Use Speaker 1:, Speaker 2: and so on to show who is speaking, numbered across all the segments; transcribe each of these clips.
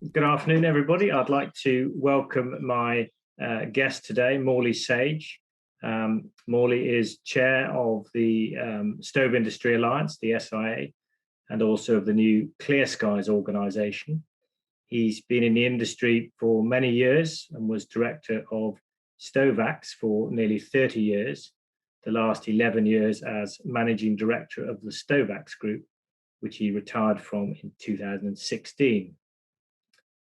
Speaker 1: Good afternoon, everybody. I'd like to welcome my guest today, Morley Sage. Morley is chair of the Stove Industry Alliance, the SIA, and also of the new clearSkies organisation. He's been in the industry for many years and was director of Stovax for nearly 30 years, the last 11 years as managing director of the Stovax Group, which he retired from in 2016.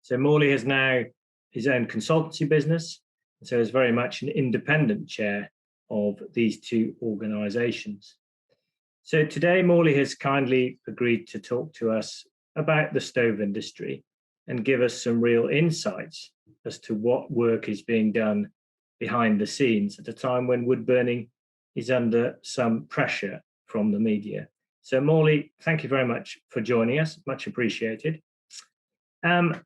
Speaker 1: So Morley has now his own consultancy business, and so is very much an independent chair of these two organisations. So today Morley has kindly agreed to talk to us about the stove industry and give us some real insights as to what work is being done behind the scenes at a time when wood burning is under some pressure from the media. So Morley, thank you very much for joining us, much appreciated.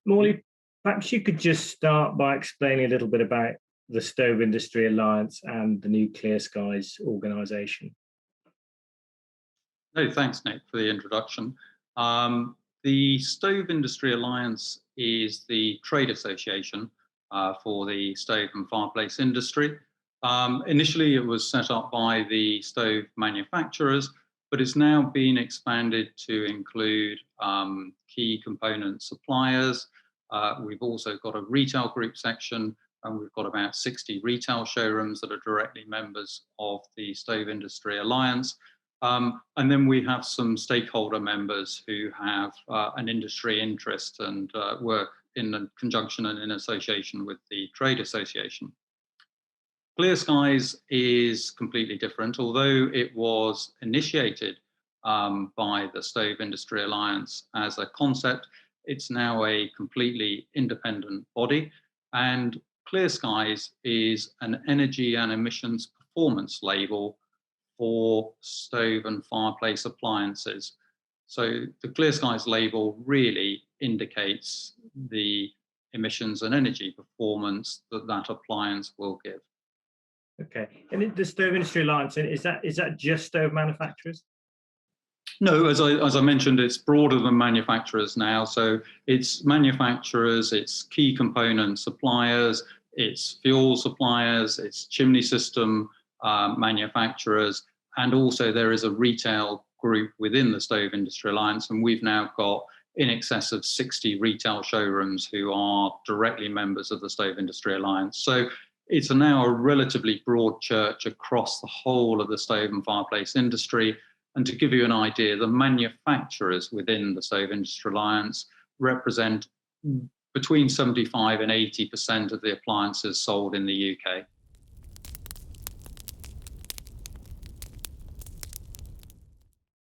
Speaker 1: Morley, perhaps you could just start by explaining a little bit about the Stove Industry Alliance and the new clearSkies organisation.
Speaker 2: No, thanks, Nick, for the introduction. The Stove Industry Alliance is the trade association for the stove and fireplace industry. Initially, it was set up by the stove manufacturers, but it's now been expanded to include key component suppliers. We've also got a retail group section, and we've got about 60 retail showrooms that are directly members of the Stove Industry Alliance. And then we have some stakeholder members who have an industry interest and work in conjunction and in association with the trade association. clearSkies is completely different. Although it was initiated by the Stove Industry Alliance as a concept, it's now a completely independent body. And clearSkies is an energy and emissions performance label for stove and fireplace appliances. So the clearSkies label really indicates the emissions and energy performance that that appliance will give.
Speaker 1: Okay, and the Stove Industry Alliance, is that just stove manufacturers?
Speaker 2: No, as I mentioned, it's broader than manufacturers now. So it's manufacturers, it's key component suppliers, it's fuel suppliers, it's chimney system manufacturers, and also there is a retail group within the Stove Industry Alliance, and we've now got in excess of 60 retail showrooms who are directly members of the Stove Industry Alliance. So it's now a relatively broad church across the whole of the stove and fireplace industry. And to give you an idea, the manufacturers within the Stove Industry Alliance represent between 75 and 80% of the appliances sold in the UK.